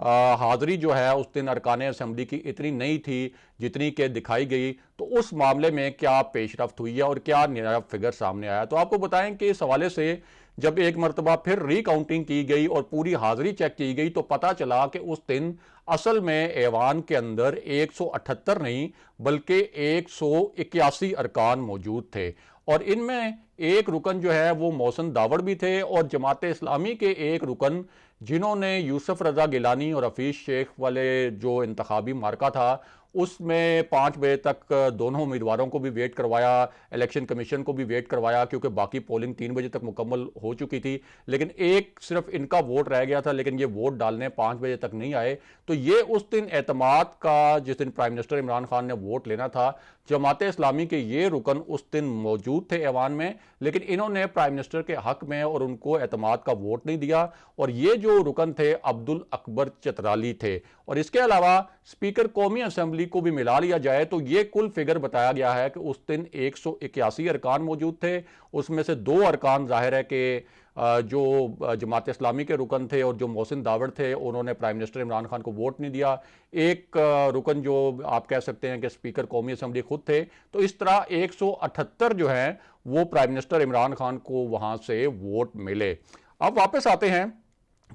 حاضری جو ہے اس دن ارکان اسمبلی کی اتنی نہیں تھی جتنی کہ دکھائی گئی، تو اس معاملے میں کیا پیش رفت ہوئی ہے اور کیا نیا فگر سامنے آیا؟ تو آپ کو بتائیں کہ اس حوالے سے جب ایک مرتبہ پھر ری کاؤنٹنگ کی گئی اور پوری حاضری چیک کی گئی تو پتا چلا کہ اس دن اصل میں ایوان کے اندر 178 نہیں بلکہ 181 ارکان موجود تھے، اور ان میں ایک رکن جو ہے وہ محسن داوڑ بھی تھے، اور جماعت اسلامی کے ایک رکن جنہوں نے یوسف رضا گیلانی اور حفیظ شیخ والے جو انتخابی معرکہ تھا اس میں 5 بجے تک دونوں امیدواروں کو بھی ویٹ کروایا، الیکشن کمیشن کو بھی ویٹ کروایا، کیونکہ باقی پولنگ 3 بجے تک مکمل ہو چکی تھی، لیکن ایک صرف ان کا ووٹ رہ گیا تھا، لیکن یہ ووٹ ڈالنے 5 بجے تک نہیں آئے۔ تو یہ اس دن اعتماد کا، جس دن پرائم منسٹر عمران خان نے ووٹ لینا تھا، جماعت اسلامی کے یہ رکن اس دن موجود تھے ایوان میں، لیکن انہوں نے پرائم منسٹر کے حق میں اور ان کو اعتماد کا ووٹ نہیں دیا، اور یہ جو رکن تھے عبد الاکبر چترالی تھے۔ اور اس کے علاوہ سپیکر قومی اسمبلی کو بھی ملا لیا جائے تو یہ کل فگر بتایا گیا ہے کہ اس دن 181 ارکان موجود تھے، اس میں سے 2 ارکان ظاہر ہے کہ جو جماعت اسلامی کے رکن تھے اور جو محسن داوڑ تھے انہوں نے پرائم منسٹر عمران خان کو ووٹ نہیں دیا، ایک رکن جو آپ کہہ سکتے ہیں کہ سپیکر قومی اسمبلی خود تھے، تو اس طرح 178 جو ہیں وہ پرائم منسٹر عمران خان کو وہاں سے ووٹ ملے۔ اب واپس آتے ہیں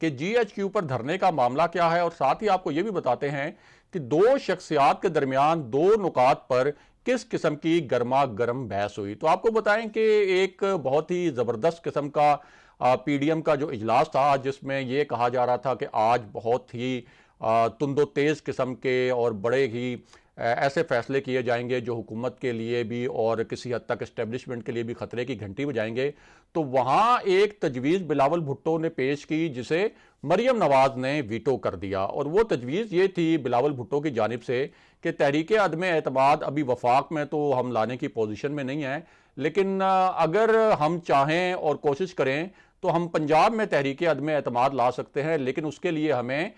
کہ جی ایچ کیو پر دھرنے کا معاملہ کیا ہے، اور ساتھ ہی آپ کو یہ بھی بتاتے ہیں کہ 2 شخصیات کے درمیان 2 نکات پر کس قسم کی گرما گرم بحث ہوئی۔ تو آپ کو بتائیں کہ ایک بہت ہی زبردست قسم کا پی ڈی ایم کا جو اجلاس تھا، جس میں یہ کہا جا رہا تھا کہ آج بہت ہی تند و تیز قسم کے اور بڑے ہی ایسے فیصلے کیے جائیں گے جو حکومت کے لیے بھی اور کسی حد تک اسٹیبلشمنٹ کے لیے بھی خطرے کی گھنٹی بجائیں گے۔ تو وہاں ایک تجویز بلاول بھٹو نے پیش کی جسے مریم نواز نے ویٹو کر دیا، اور وہ تجویز یہ تھی بلاول بھٹو کی جانب سے کہ تحریک عدم اعتماد ابھی وفاق میں تو ہم لانے کی پوزیشن میں نہیں ہیں، لیکن اگر ہم چاہیں اور کوشش کریں تو ہم پنجاب میں تحریک عدم اعتماد لا سکتے ہیں، لیکن اس کے لیے ہمیں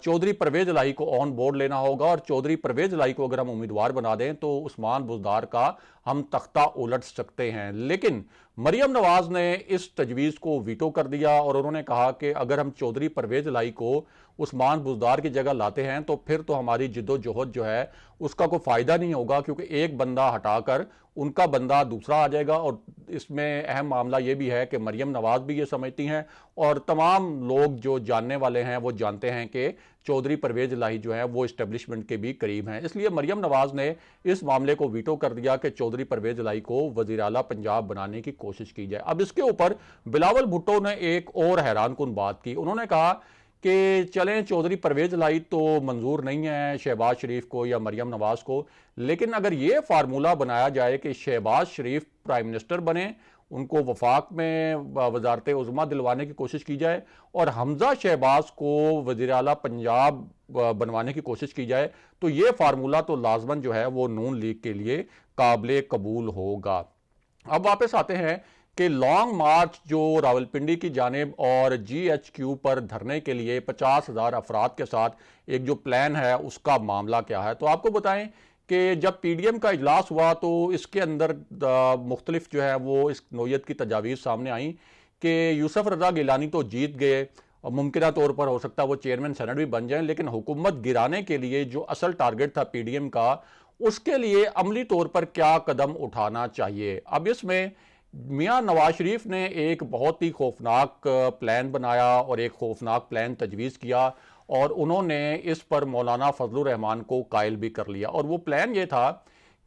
چودھری پرویز الہی کو آن بورڈ لینا ہوگا، اور چودھری پرویز الہی کو اگر ہم امیدوار بنا دیں تو عثمان بزدار کا ہم تختہ الٹ سکتے ہیں۔ لیکن مریم نواز نے اس تجویز کو ویٹو کر دیا، اور انہوں نے کہا کہ اگر ہم چودھری پرویز الہی کو عثمان بزدار کی جگہ لاتے ہیں تو پھر تو ہماری جد و جہد جو ہے اس کا کوئی فائدہ نہیں ہوگا، کیونکہ ایک بندہ ہٹا کر ان کا بندہ دوسرا آ جائے گا۔ اور اس میں اہم معاملہ یہ بھی ہے کہ مریم نواز بھی یہ سمجھتی ہیں اور تمام لوگ جو جاننے والے ہیں وہ جانتے ہیں کہ چودھری پرویز الہی جو ہیں وہ اسٹیبلشمنٹ کے بھی قریب ہیں، اس لیے مریم نواز نے اس معاملے کو ویٹو کر دیا کہ چودھری پرویز الہی کو وزیر اعلیٰ پنجاب بنانے کی کوشش کی جائے۔ اب اس کے اوپر بلاول بھٹو نے ایک اور حیران کن بات کی، انہوں نے کہا کہ چلیں چودھری پرویز الہی تو منظور نہیں ہے شہباز شریف کو یا مریم نواز کو، لیکن اگر یہ فارمولہ بنایا جائے کہ شہباز شریف پرائم منسٹر بنے، ان کو وفاق میں وزارت عظمیٰ دلوانے کی کوشش کی جائے، اور حمزہ شہباز کو وزیر اعلیٰ پنجاب بنوانے کی کوشش کی جائے، تو یہ فارمولہ تو لازماً جو ہے وہ نون لیگ کے لیے قابل قبول ہوگا۔ اب واپس آتے ہیں کہ لانگ مارچ جو راولپنڈی کی جانب اور جی ایچ کیو پر دھرنے کے لیے 50,000 افراد کے ساتھ ایک جو پلان ہے اس کا معاملہ کیا ہے۔ تو آپ کو بتائیں کہ جب پی ڈی ایم کا اجلاس ہوا تو اس کے اندر مختلف جو ہے وہ اس نوعیت کی تجاویز سامنے آئیں کہ یوسف رضا گیلانی تو جیت گئے اور ممکنہ طور پر ہو سکتا ہے وہ چیئرمین سینٹ بھی بن جائیں، لیکن حکومت گرانے کے لیے جو اصل ٹارگٹ تھا پی ڈی ایم کا، اس کے لیے عملی طور پر کیا قدم اٹھانا چاہیے۔ اب اس میں میاں نواز شریف نے ایک بہت ہی خوفناک پلان بنایا اور ایک خوفناک پلان تجویز کیا، اور انہوں نے اس پر مولانا فضل الرحمان کو قائل بھی کر لیا، اور وہ پلان یہ تھا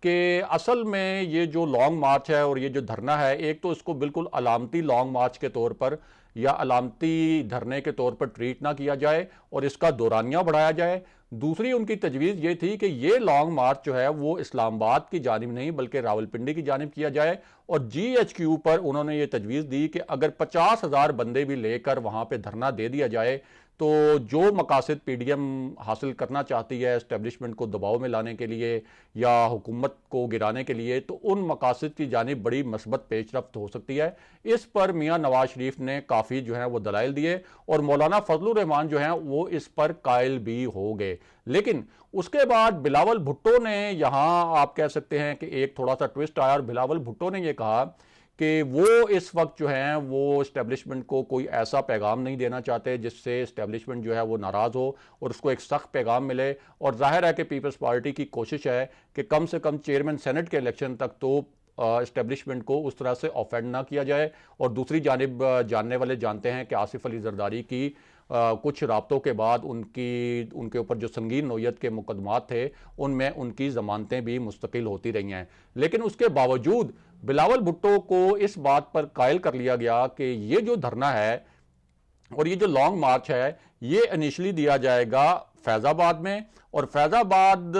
کہ اصل میں یہ جو لانگ مارچ ہے اور یہ جو دھرنا ہے، ایک تو اس کو بالکل علامتی لانگ مارچ کے طور پر یا علامتی دھرنے کے طور پر ٹریٹ نہ کیا جائے اور اس کا دورانیہ بڑھایا جائے۔ دوسری ان کی تجویز یہ تھی کہ یہ لانگ مارچ جو ہے وہ اسلام آباد کی جانب نہیں بلکہ راولپنڈی کی جانب کیا جائے، اور جی ایچ کیو پر انہوں نے یہ تجویز دی کہ اگر 50,000 بندے بھی لے کر وہاں پہ دھرنا دے دیا جائے تو جو مقاصد پی ڈی ایم حاصل کرنا چاہتی ہے اسٹیبلشمنٹ کو دباؤ میں لانے کے لیے یا حکومت کو گرانے کے لیے، تو ان مقاصد کی جانب بڑی مثبت پیش رفت ہو سکتی ہے۔ اس پر میاں نواز شریف نے کافی جو ہیں وہ دلائل دیے، اور مولانا فضل الرحمان جو ہیں وہ اس پر قائل بھی ہو گئے۔ لیکن اس کے بعد بلاول بھٹو نے یہاں آپ کہہ سکتے ہیں کہ ایک تھوڑا سا ٹوسٹ آیا، اور بلاول بھٹو نے یہ کہا کہ وہ اس وقت جو ہیں وہ اسٹیبلشمنٹ کو کوئی ایسا پیغام نہیں دینا چاہتے جس سے اسٹیبلشمنٹ جو ہے وہ ناراض ہو اور اس کو ایک سخت پیغام ملے. اور ظاہر ہے کہ پیپلز پارٹی کی کوشش ہے کہ کم سے کم چیئرمین سینٹ کے الیکشن تک تو اسٹیبلشمنٹ کو اس طرح سے آفینڈ نہ کیا جائے. اور دوسری جانب جاننے والے جانتے ہیں کہ آصف علی زرداری کی کچھ رابطوں کے بعد ان کے اوپر جو سنگین نوعیت کے مقدمات تھے ان میں ان کی ضمانتیں بھی مستقل ہوتی رہی ہیں. لیکن اس کے باوجود بلاول بھٹو کو اس بات پر قائل کر لیا گیا کہ یہ جو دھرنا ہے اور یہ جو لانگ مارچ ہے یہ انیشلی دیا جائے گا فیض آباد میں. اور فیض آباد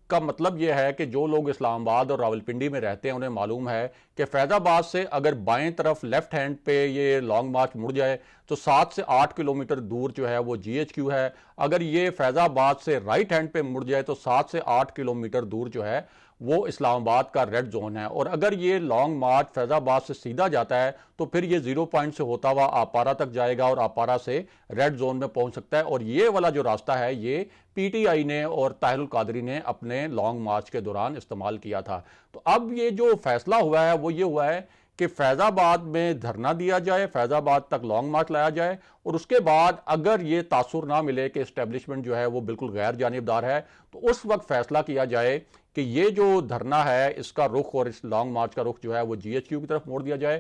کا مطلب یہ ہے کہ جو لوگ اسلام آباد اور راولپنڈی میں رہتے ہیں انہیں معلوم ہے کہ فیض آباد سے اگر بائیں طرف لیفٹ ہینڈ پہ یہ لانگ مارچ مڑ جائے تو 7 سے 8 کلومیٹر دور جو ہے وہ جی ایچ کیو ہے. اگر یہ فیض آباد سے رائٹ ہینڈ پہ مڑ جائے تو 7 سے 8 کلومیٹر دور جو ہے وہ اسلام آباد کا ریڈ زون ہے. اور اگر یہ لانگ مارچ فیض آباد سے سیدھا جاتا ہے تو پھر یہ 0 پوائنٹ سے ہوتا ہوا آپارا تک جائے گا اور آپارا سے ریڈ زون میں پہنچ سکتا ہے. اور یہ والا جو راستہ ہے یہ پی ٹی آئی نے اور طاہر القادری نے اپنے لانگ مارچ کے دوران استعمال کیا تھا. تو اب یہ جو فیصلہ ہوا ہے وہ یہ ہوا ہے کہ فیض آباد میں دھرنا دیا جائے, فیض آباد تک لانگ مارچ لایا جائے, اور اس کے بعد اگر یہ تاثر نہ ملے کہ اسٹیبلشمنٹ جو ہے وہ بالکل غیر جانبدار ہے تو اس وقت فیصلہ کیا جائے کہ یہ جو دھرنا ہے اس کا رخ اور اس لانگ مارچ کا رخ جو ہے وہ جی ایچ کیو کی طرف موڑ دیا جائے.